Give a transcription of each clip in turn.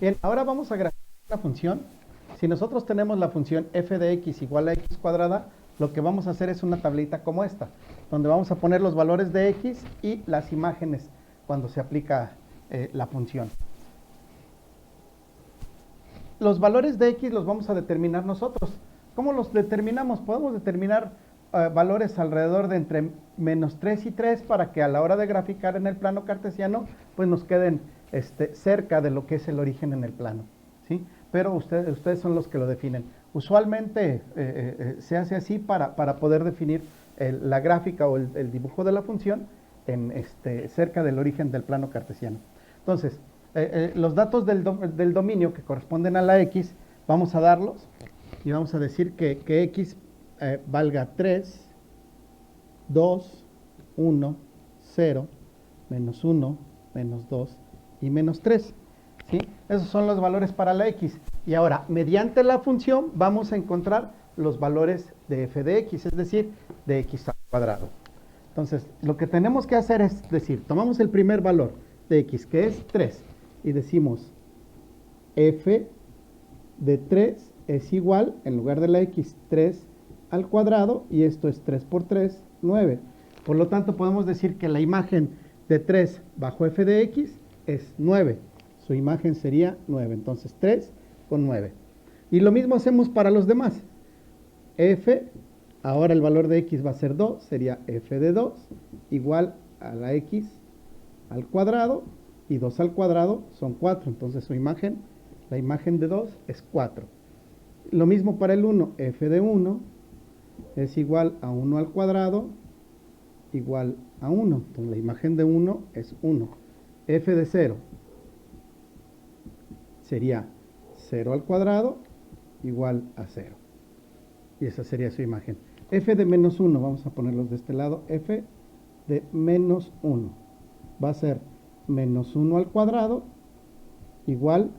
Bien, ahora vamos a graficar una función. Si nosotros tenemos la función f de x igual a x cuadrada, lo que vamos a hacer es una tablita como esta, donde vamos a poner los valores de x y las imágenes cuando se aplica la función. Los valores de x los vamos a determinar nosotros. ¿Cómo los determinamos? Podemos determinar valores alrededor de entre menos 3 y 3 para que a la hora de graficar en el plano cartesiano pues nos queden cerca de lo que es el origen en el plano, ¿sí? Pero ustedes son los que lo definen. Usualmente se hace así para poder definir la gráfica o el dibujo de la función cerca del origen del plano cartesiano. Entonces, los datos del dominio que corresponden a la x, vamos a darlos y vamos a decir que x valga 3, 2, 1, 0, menos 1, menos 2 y menos 3. ¿Sí? Esos son los valores para la x. Y ahora, mediante la función, vamos a encontrar los valores de f de x, es decir, de x al cuadrado. Entonces, lo que tenemos que hacer es decir, tomamos el primer valor de x, que es 3, y decimos f de 3 es igual, en lugar de la x, 3 al cuadrado, y esto es 3 por 3, 9. Por lo tanto, podemos decir que la imagen de 3 bajo f de x es 9. Su imagen sería 9. Entonces, 3 con 9. Y lo mismo hacemos para los demás. F, ahora el valor de x va a ser 2, sería f de 2 igual a la x al cuadrado, y 2 al cuadrado son 4. Entonces, su imagen, la imagen de 2 es 4. Lo mismo para el 1, f de 1 es igual a 1 al cuadrado igual a 1. Entonces, la imagen de 1 es 1. F de 0 sería 0 al cuadrado igual a 0. Y esa sería su imagen. F de menos 1, vamos a ponerlos de este lado. F de menos 1 va a ser menos 1 al cuadrado igual,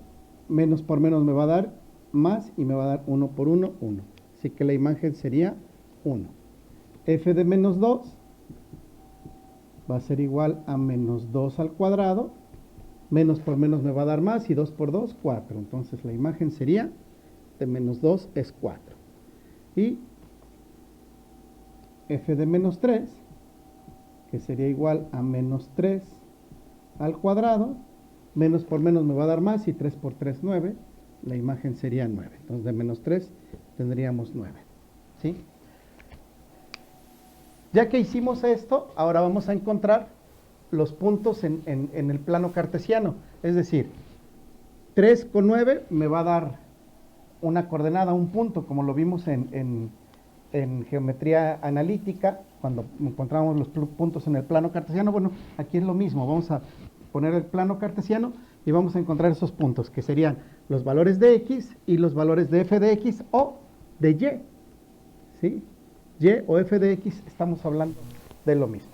menos por menos me va a dar más, y me va a dar 1 por 1, 1. Así que la imagen sería 1. F de menos 2 va a ser igual a menos 2 al cuadrado. Menos por menos me va a dar más, y 2 por 2, 4. Entonces la imagen sería de menos 2 es 4. Y f de menos 3, que sería igual a menos 3 al cuadrado. Menos por menos me va a dar más, y 3 por 3, 9. La imagen sería 9. Entonces de menos 3 tendríamos 9. ¿Sí? Ya que hicimos esto, ahora vamos a encontrar los puntos en el plano cartesiano. Es decir, 3 con 9 me va a dar una coordenada, un punto, como lo vimos en geometría analítica, cuando encontramos los puntos en el plano cartesiano. Bueno, aquí es lo mismo. Vamos a poner el plano cartesiano y vamos a encontrar esos puntos, que serían los valores de x y los valores de f de x o de y. ¿Sí? Y o f de x, estamos hablando de lo mismo.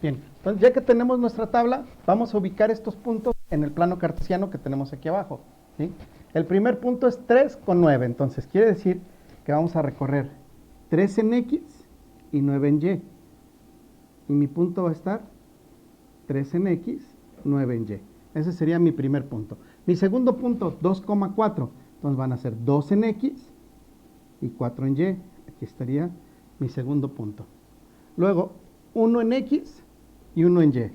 Bien, entonces ya que tenemos nuestra tabla, vamos a ubicar estos puntos en el plano cartesiano que tenemos aquí abajo, ¿sí? El primer punto es 3 con 9, entonces quiere decir que vamos a recorrer 3 en x y 9 en y. Y mi punto va a estar 3 en x, 9 en y. Ese sería mi primer punto. Mi segundo punto, 2,4. Entonces van a ser 2 en x y 4 en y. Aquí estaría mi segundo punto. Luego, 1 en x y 1 en y.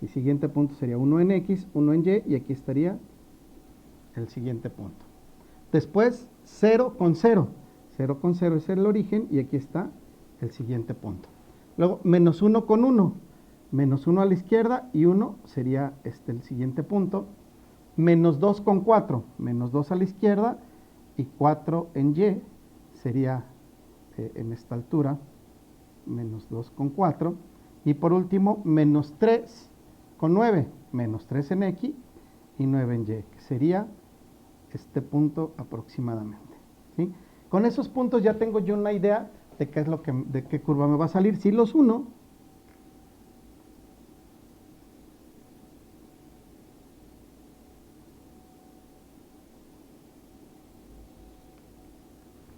Mi siguiente punto sería 1 en x, 1 en y, y aquí estaría el siguiente punto. Después, 0 con 0. 0 con 0 es el origen, y aquí está el siguiente punto. Luego, menos 1 con 1. Menos 1 a la izquierda, y 1 sería el siguiente punto. Menos 2 con 4. Menos 2 a la izquierda, y 4 en y sería en esta altura, menos 2 con 4. Y por último, menos 3 con 9. Menos 3 en x y 9 en y, que sería este punto aproximadamente, ¿sí? Con esos puntos ya tengo yo una idea de qué es de qué curva me va a salir. Si los uno,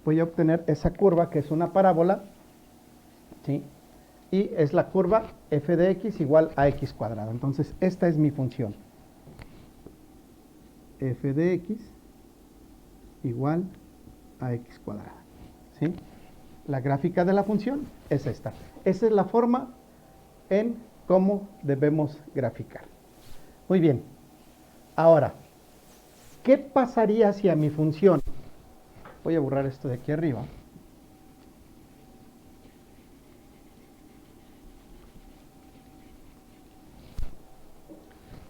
voy a obtener esa curva, que es una parábola, ¿sí? y es la curva f de x igual a x cuadrada. Entonces, esta es mi función. F de x igual a x cuadrada. ¿Sí? La gráfica de la función es esta. Esa es la forma en cómo debemos graficar. Muy bien. Ahora, ¿qué pasaría si a mi función, voy a borrar esto de aquí arriba,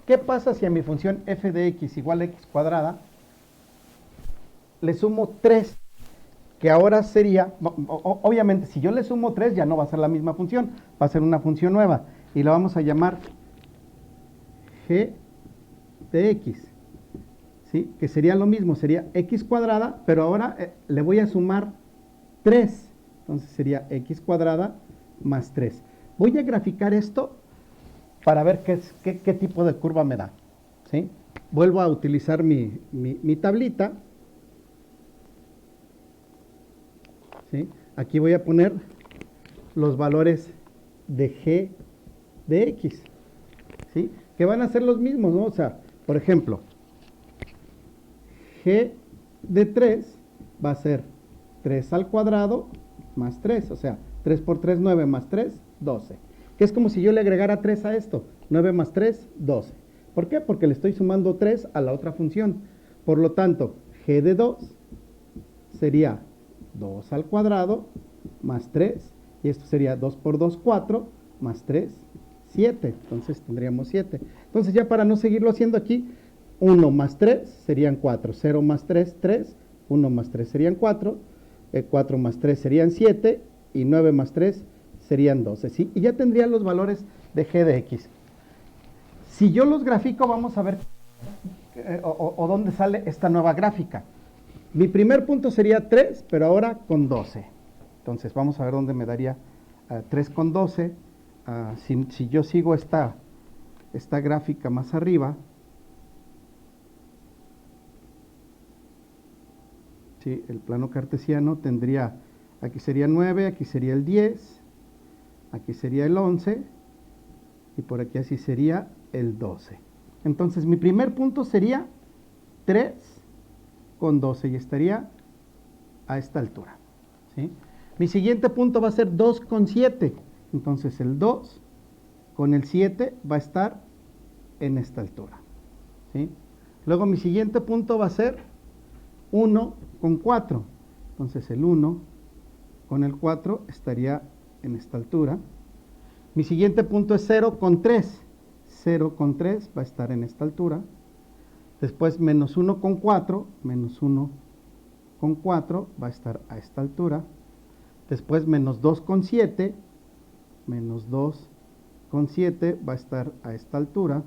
¿qué pasa si a mi función f de x igual a x cuadrada le sumo 3? Que ahora sería, obviamente, si yo le sumo 3 ya no va a ser la misma función, va a ser una función nueva. Y la vamos a llamar g de x, ¿sí? Que sería lo mismo, sería x cuadrada, pero ahora le voy a sumar 3. Entonces sería x cuadrada más 3. Voy a graficar esto para ver qué tipo de curva me da, ¿sí? Vuelvo a utilizar mi tablita. ¿Sí? Aquí voy a poner los valores de g de x, ¿sí? Que van a ser los mismos, ¿no? O sea, por ejemplo, g de 3 va a ser 3 al cuadrado más 3, o sea, 3 por 3, 9 más 3, 12. Que es como si yo le agregara 3 a esto, 9 más 3, 12. ¿Por qué? Porque le estoy sumando 3 a la otra función. Por lo tanto, g de 2 sería 2 al cuadrado más 3, y esto sería 2 por 2, 4, más 3, 7. Entonces tendríamos 7. Entonces ya para no seguirlo haciendo aquí, 1 más 3 serían 4, 0 más 3, 3, 1 más 3 serían 4, 4 más 3 serían 7, y 9 más 3 serían 12, ¿sí? Y ya tendría los valores de g de x. Si yo los grafico, vamos a ver o dónde sale esta nueva gráfica. Mi primer punto sería 3, pero ahora con 12. Entonces vamos a ver dónde me daría 3 con 12. Si yo sigo esta gráfica más arriba, ¿sí? El plano cartesiano tendría, aquí sería 9, aquí sería el 10, aquí sería el 11, y por aquí así sería el 12. Entonces mi primer punto sería 3 con 12 y estaría a esta altura, ¿sí? Mi siguiente punto va a ser 2 con 7. Entonces el 2 con el 7 va a estar en esta altura, ¿sí? Luego mi siguiente punto va a ser 1 con 4. Entonces el 1 con el 4 estaría en esta altura. Mi siguiente punto es 0 con 3. 0 con 3 va a estar en esta altura. Después menos 1 con 4, menos 1 con 4 va a estar a esta altura. Después menos 2 con 7, menos 2 con 7 va a estar a esta altura.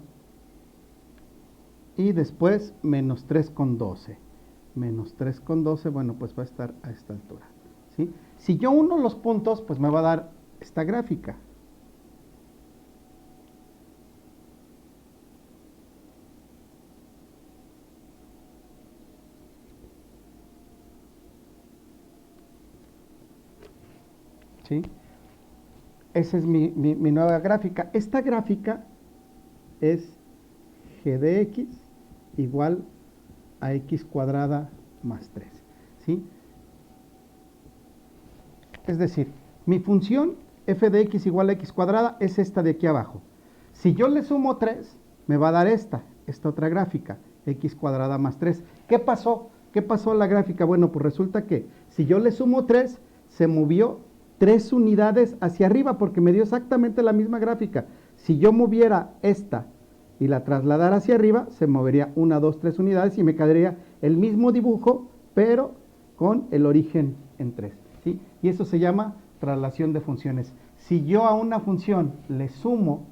Y después menos 3 con 12. Menos 3 con 12, bueno, pues va a estar a esta altura, ¿sí? Si yo uno los puntos, pues me va a dar esta gráfica. ¿Sí? Esa es mi nueva gráfica. Esta gráfica es g de x igual a x cuadrada más 3, ¿sí? Es decir, mi función f de x igual a x cuadrada es esta de aquí abajo. Si yo le sumo 3, me va a dar esta otra gráfica, x cuadrada más 3. ¿Qué pasó? ¿Qué pasó en la gráfica? Bueno, pues resulta que si yo le sumo 3, se movió 3 unidades hacia arriba porque me dio exactamente la misma gráfica. Si yo moviera esta y la trasladara hacia arriba, se movería 1, 2, 3 unidades y me quedaría el mismo dibujo, pero con el origen en 3, ¿sí? Y eso se llama traslación de funciones. Si yo a una función le sumo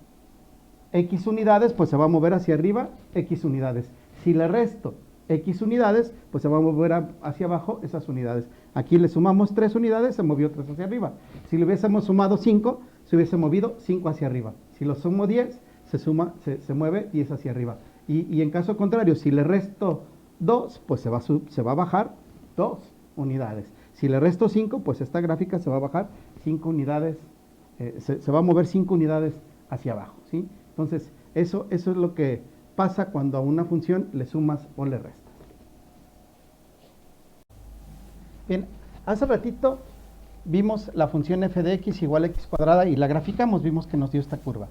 x unidades, pues se va a mover hacia arriba x unidades. Si le resto x unidades, pues se va a mover hacia abajo esas unidades. Aquí le sumamos 3 unidades, se movió 3 hacia arriba. Si le hubiésemos sumado 5, se hubiese movido 5 hacia arriba. Si lo sumo 10, se mueve 10 hacia arriba. Y en caso contrario, si le resto 2, pues se va a bajar 2 unidades. Si le resto 5, pues esta gráfica se va a bajar 5 unidades se va a mover 5 unidades hacia abajo, ¿sí? Entonces, eso es lo que pasa cuando a una función le sumas o le restas. Bien, hace ratito vimos la función f de x igual a x cuadrada y la graficamos, vimos que nos dio esta curva.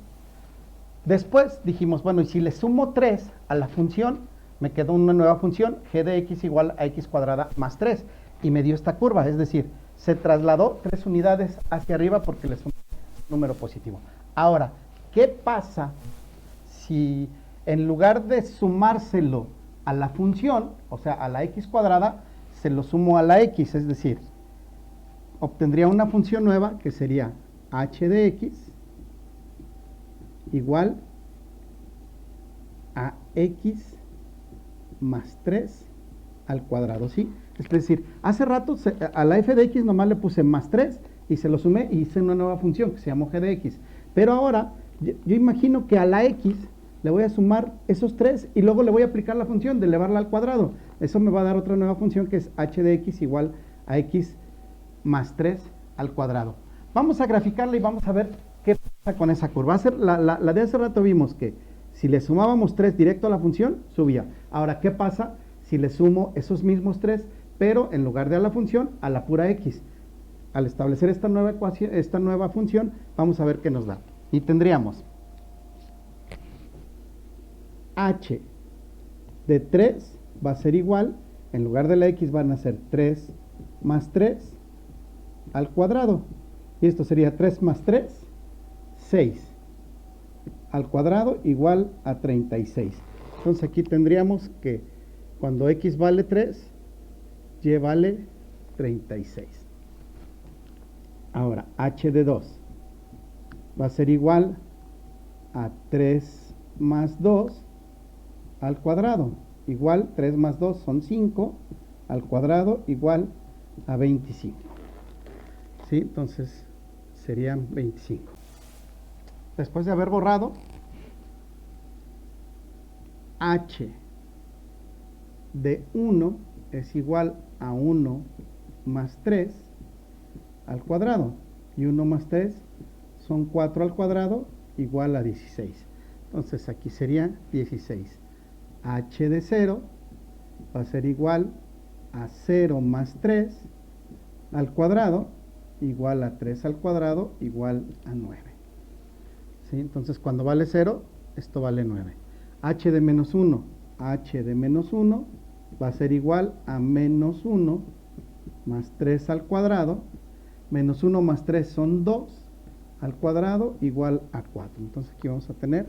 Después dijimos, bueno, y si le sumo 3 a la función, me quedó una nueva función, g de x igual a x cuadrada más 3, y me dio esta curva, es decir, se trasladó 3 unidades hacia arriba porque le sumé un número positivo. Ahora, ¿qué pasa si en lugar de sumárselo a la función, o sea, a la x cuadrada, se lo sumo a la x? Es decir, obtendría una función nueva que sería h de x igual a x más 3 al cuadrado, ¿sí? Es decir, hace rato a la f de x nomás le puse más 3 y se lo sumé y hice una nueva función que se llamó g de x. Pero ahora, yo imagino que a la x le voy a sumar esos 3 y luego le voy a aplicar la función de elevarla al cuadrado. Eso me va a dar otra nueva función que es h de x igual a x más 3 al cuadrado. Vamos a graficarla y vamos a ver qué pasa con esa curva. La de hace rato vimos que si le sumábamos 3 directo a la función, subía. Ahora, ¿qué pasa si le sumo esos mismos 3, pero en lugar de a la función, a la pura x? Al establecer esta nueva ecuación, esta nueva función, vamos a ver qué nos da. Y tendríamos h de 3 va a ser igual, en lugar de la x van a ser 3 más 3 al cuadrado. Y esto sería 3 más 3, 6 al cuadrado igual a 36. Entonces aquí tendríamos que cuando x vale 3, y vale 36. Ahora, h de 2 va a ser igual a 3 más 2 al cuadrado. Igual, 3 más 2 son 5 al cuadrado igual a 25. ¿Sí? Entonces serían 25. Después de haber borrado, h de 1 es igual a 1 más 3 al cuadrado. Y 1 más 3 son 4 al cuadrado igual a 16. Entonces aquí sería 16. H de 0 va a ser igual a 0 más 3 al cuadrado igual a 3 al cuadrado igual a 9. ¿Sí? Entonces cuando vale 0, esto vale 9. H de menos 1, h de menos 1 va a ser igual a menos 1 más 3 al cuadrado. Menos 1 más 3 son 2 al cuadrado igual a 4. Entonces aquí vamos a tener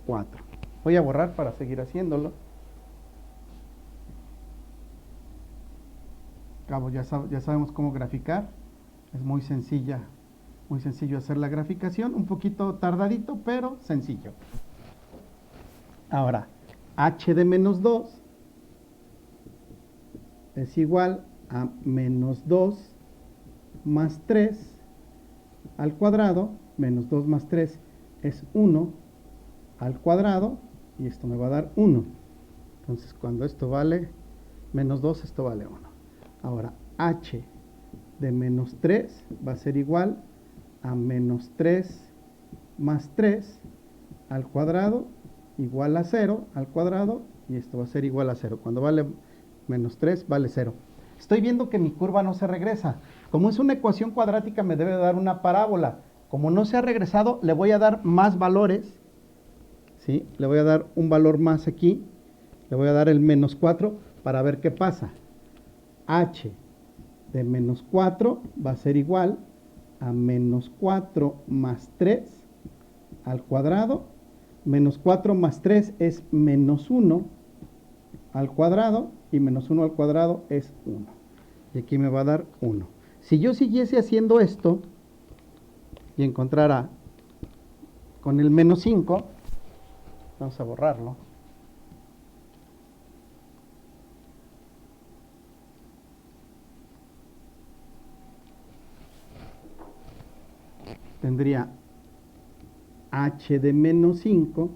4. Voy a borrar para seguir haciéndolo. Cabo, ya sabemos cómo graficar. Es muy sencillo hacer la graficación. Un poquito tardadito, pero sencillo. Ahora, h de menos 2 es igual a menos 2 más 3 al cuadrado. Menos 2 más 3 es 1 al cuadrado. Y esto me va a dar 1. Entonces, cuando esto vale menos 2, esto vale 1. Ahora, h de menos 3 va a ser igual a menos 3 más 3 al cuadrado igual a 0 al cuadrado. Y esto va a ser igual a 0. Cuando vale menos 3, vale 0. Estoy viendo que mi curva no se regresa. Como es una ecuación cuadrática, me debe dar una parábola. Como no se ha regresado, le voy a dar más valores. ¿Sí? Le voy a dar un valor más aquí. Le voy a dar el menos 4 para ver qué pasa. H de menos 4 va a ser igual a menos 4 más 3 al cuadrado. Menos 4 más 3 es menos 1 al cuadrado. Y menos 1 al cuadrado es 1. Y aquí me va a dar 1. Si yo siguiese haciendo esto y encontrara con el menos 5, vamos a borrarlo. Tendría h de menos 5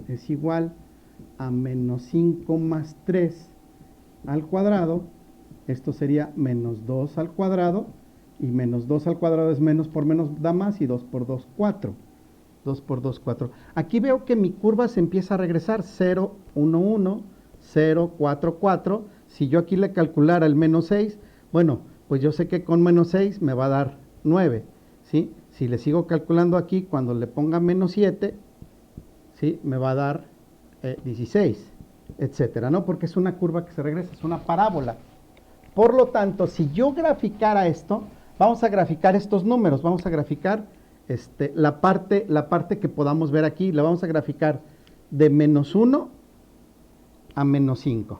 es igual a menos 5 más 3 al cuadrado. Esto sería menos 2 al cuadrado Y menos 2 al cuadrado es menos por menos da más, y 2 por 2, 4. 2 por 2, 4. Aquí veo que mi curva se empieza a regresar, 0, 1, 1, 0, 4, 4. Si yo aquí le calculara el menos 6, bueno, pues yo sé que con menos 6 me va a dar 9, ¿sí? Si le sigo calculando aquí, cuando le ponga menos 7, ¿sí? Me va a dar 16, etcétera, ¿no? Porque es una curva que se regresa, es una parábola. Por lo tanto, si yo graficara esto, vamos a graficar estos números, vamos a graficar la parte que podamos ver aquí, la vamos a graficar de menos 1 a menos 5,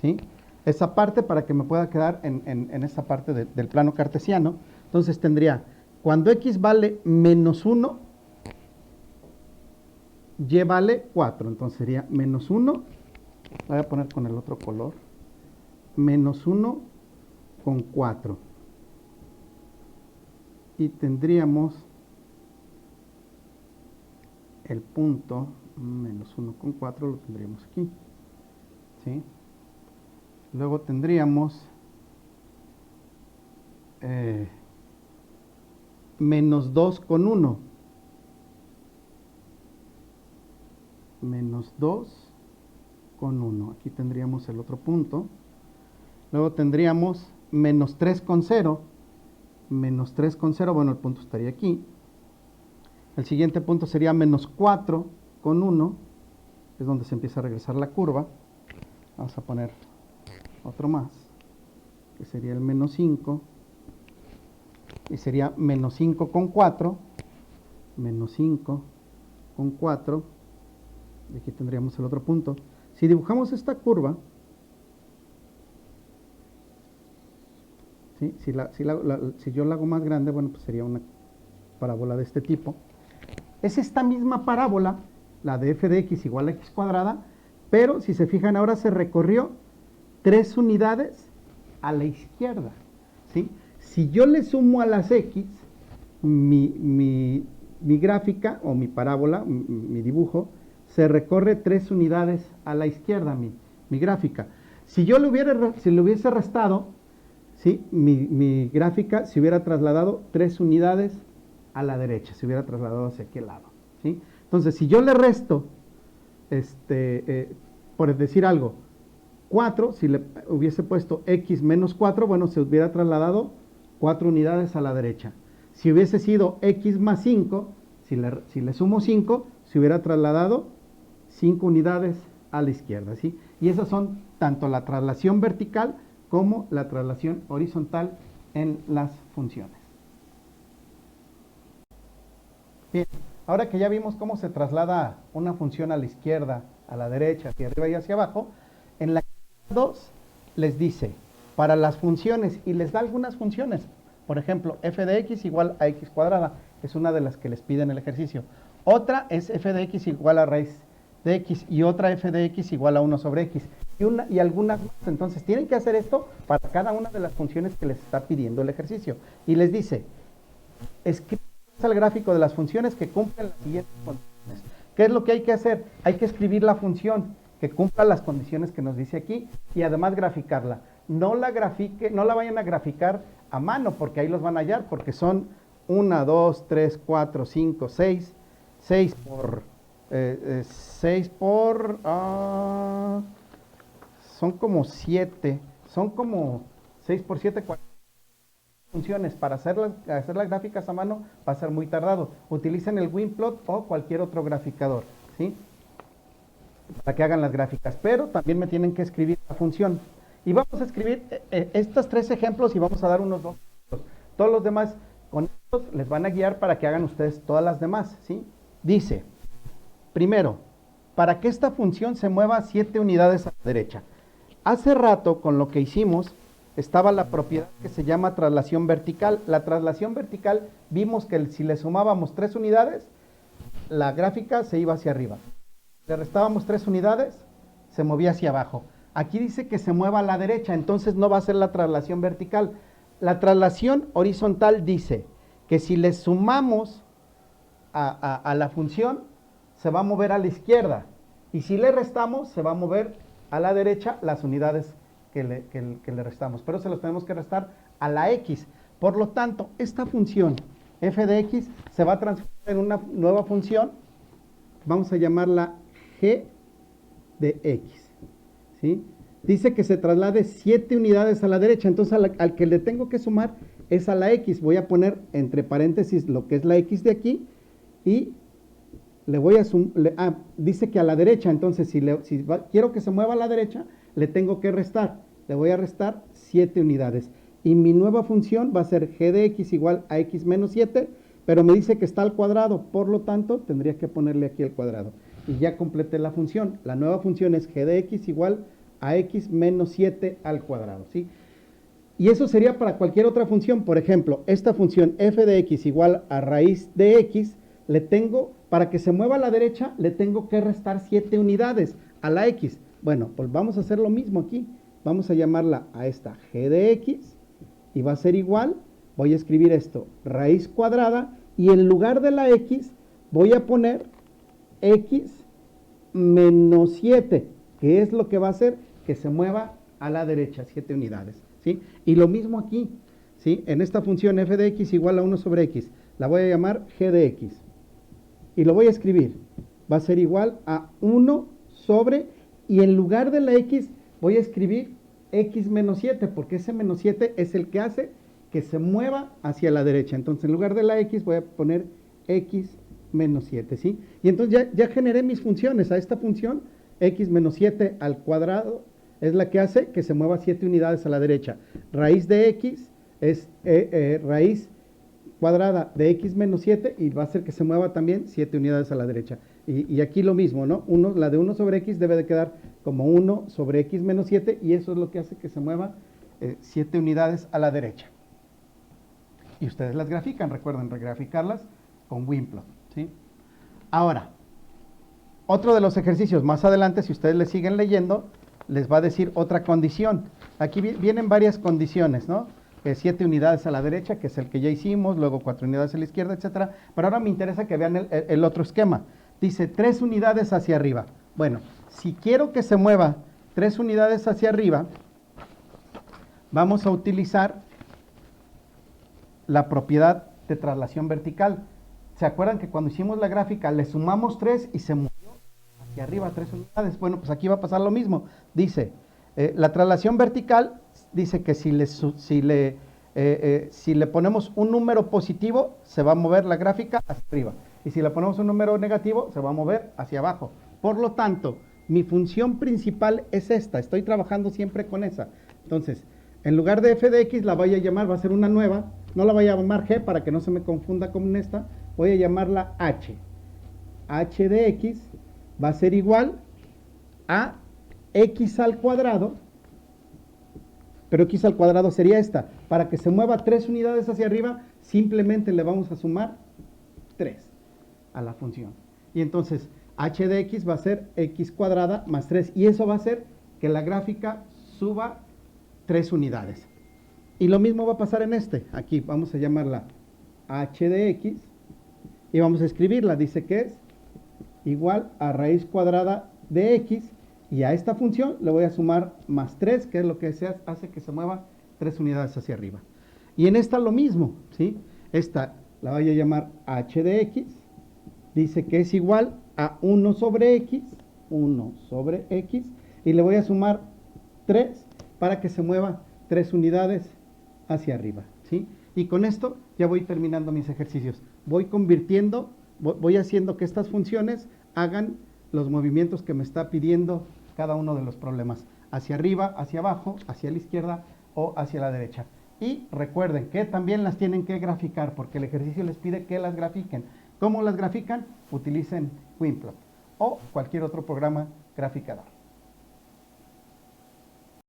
¿sí? Esa parte para que me pueda quedar en esa parte del plano cartesiano. Entonces tendría, cuando x vale menos 1, y vale 4, entonces sería menos 1, voy a poner con el otro color, menos 1 con 4. Y tendríamos el punto menos 1 con 4, lo tendríamos aquí, ¿sí? Luego tendríamos menos 2 con 1. Menos 2 con 1. Aquí tendríamos el otro punto. Luego tendríamos menos 3 con 0. Menos 3 con 0, bueno, el punto estaría aquí. El siguiente punto sería menos 4 con 1. Es donde se empieza a regresar la curva. Vamos a poner otro más, que sería el menos 5. Y sería menos 5 con 4. Menos 5 con 4. Y aquí tendríamos el otro punto. Si dibujamos esta curva, ¿sí? Si yo la hago más grande, bueno, pues sería una parábola de este tipo. Es esta misma parábola, la de f de x igual a x cuadrada, pero si se fijan ahora se recorrió 3 unidades a la izquierda, ¿sí? Si yo le sumo a las x, mi gráfica o mi parábola, mi dibujo, se recorre 3 unidades a la izquierda, mi gráfica. Si yo le hubiese restado, ¿sí? Mi gráfica se hubiera trasladado 3 unidades a la derecha, se hubiera trasladado hacia aquel lado, ¿sí? Entonces, si yo le resto, por decir algo, 4, si le hubiese puesto x menos 4, bueno, se hubiera trasladado 4 unidades a la derecha. Si hubiese sido x más 5, si le sumo 5, se hubiera trasladado 5 unidades a la izquierda, ¿sí? Y esas son tanto la traslación vertical como la traslación horizontal en las funciones. Bien, ahora que ya vimos cómo se traslada una función a la izquierda, a la derecha, hacia arriba y hacia abajo, en la 2 les dice, para las funciones, y les da algunas funciones, por ejemplo, f de x igual a x cuadrada, es una de las que les piden el ejercicio. Otra es f de x igual a raíz de x, y otra f de x igual a 1 sobre x, y algunas más. Entonces tienen que hacer esto para cada una de las funciones que les está pidiendo el ejercicio. Y les dice, escribe el gráfico de las funciones que cumplen las siguientes condiciones. ¿Qué es lo que hay que hacer? Hay que escribir la función que cumpla las condiciones que nos dice aquí y además graficarla. No la vayan a graficar a mano porque ahí los van a hallar, porque son 1, 2, 3, 4, 5, 6, 6 por, son como 7, son como 6 por 7, 4 funciones. Para hacer las gráficas a mano va a ser muy tardado. Utilicen el Winplot o cualquier otro graficador, ¿sí? Para que hagan las gráficas, pero también me tienen que escribir la función. Y vamos a escribir estos 3 ejemplos y vamos a dar unos 2 ejemplos. Todos los demás, con estos les van a guiar para que hagan ustedes todas las demás, ¿sí? Dice, primero, para que esta función se mueva 7 unidades a la derecha. Hace rato, con lo que hicimos, estaba la propiedad que se llama traslación vertical. La traslación vertical, vimos que si le sumábamos 3 unidades, la gráfica se iba hacia arriba. Le restábamos 3 unidades, se movía hacia abajo. Aquí dice que se mueva a la derecha, entonces no va a ser la traslación vertical. La traslación horizontal dice que si le sumamos a la función, se va a mover a la izquierda. Y si le restamos, se va a mover a la derecha las unidades que le restamos. Pero se los tenemos que restar a la x. Por lo tanto, esta función f de x se va a transformar en una nueva función, vamos a llamarla g de x, ¿sí? Dice que se traslade 7 unidades a la derecha, entonces al que le tengo que sumar es a la x. Voy a poner entre paréntesis lo que es la x de aquí y le voy a sumar, dice que a la derecha, entonces quiero que se mueva a la derecha, le tengo que restar, le voy a restar 7 unidades. Y mi nueva función va a ser g de x igual a x menos 7, pero me dice que está al cuadrado, por lo tanto tendría que ponerle aquí el cuadrado. Y ya completé la función. La nueva función es g de x igual a x menos 7 al cuadrado, ¿sí? Y eso sería para cualquier otra función. Por ejemplo, esta función f de x igual a raíz de x, para que se mueva a la derecha, le tengo que restar 7 unidades a la x. Bueno, pues vamos a hacer lo mismo aquí. Vamos a llamarla a esta g de x y va a ser igual, voy a escribir esto, raíz cuadrada, y en lugar de la x voy a poner x menos 7, que es lo que va a hacer que se mueva a la derecha, 7 unidades, ¿sí? Y lo mismo aquí, ¿sí? En esta función f de x igual a 1 sobre x, la voy a llamar g de x. Y lo voy a escribir, va a ser igual a 1 sobre, y en lugar de la x voy a escribir x menos 7, porque ese menos 7 es el que hace que se mueva hacia la derecha. Entonces, en lugar de la x voy a poner x menos 7, ¿sí? Y entonces ya generé mis funciones. A esta función, x menos 7 al cuadrado, es la que hace que se mueva 7 unidades a la derecha. Raíz de x es raíz cuadrada de x menos 7 y va a hacer que se mueva también 7 unidades a la derecha. Y aquí lo mismo, ¿no? La de 1 sobre x debe de quedar como 1 sobre x menos 7 y eso es lo que hace que se mueva 7 unidades a la derecha. Y ustedes las grafican, recuerden graficarlas con Winplot, ¿sí? Ahora, otro de los ejercicios más adelante, si ustedes le siguen leyendo, les va a decir otra condición. Aquí vienen varias condiciones, ¿no? 7 unidades a la derecha, que es el que ya hicimos, luego 4 unidades a la izquierda, etcétera. Pero ahora me interesa que vean el otro esquema. Dice 3 unidades hacia arriba. Bueno, si quiero que se mueva 3 unidades hacia arriba, vamos a utilizar la propiedad de traslación vertical. ¿Se acuerdan que cuando hicimos la gráfica le sumamos 3 y se movió hacia arriba 3 unidades? Bueno, pues aquí va a pasar lo mismo. Dice, la traslación vertical dice que si le ponemos un número positivo, se va a mover la gráfica hacia arriba. Y si le ponemos un número negativo, se va a mover hacia abajo. Por lo tanto, mi función principal es esta. Estoy trabajando siempre con esa. Entonces, en lugar de f de x, la voy a llamar, va a ser una nueva. No la voy a llamar g para que no se me confunda con esta. Voy a llamarla h. h de x va a ser igual a x al cuadrado. Pero x al cuadrado sería esta. Para que se mueva 3 unidades hacia arriba, simplemente le vamos a sumar 3 a la función. Y entonces, h de x va a ser x cuadrada más 3. Y eso va a hacer que la gráfica suba 3 unidades. Y lo mismo va a pasar en este. Aquí vamos a llamarla h de x. Y vamos a escribirla. Dice que es igual a raíz cuadrada de x. Y a esta función le voy a sumar más 3, que es lo que hace que se mueva 3 unidades hacia arriba. Y en esta lo mismo, ¿sí? Esta la voy a llamar h de x. Dice que es igual a 1 sobre x. 1 sobre x. Y le voy a sumar 3 para que se mueva 3 unidades hacia arriba, ¿sí? Y con esto ya voy terminando mis ejercicios. Voy convirtiendo, voy haciendo que estas funciones hagan los movimientos que me está pidiendo cada uno de los problemas, hacia arriba, hacia abajo, hacia la izquierda o hacia la derecha. Y recuerden que también las tienen que graficar, porque el ejercicio les pide que las grafiquen. ¿Cómo las grafican? Utilicen Winplot o cualquier otro programa graficador.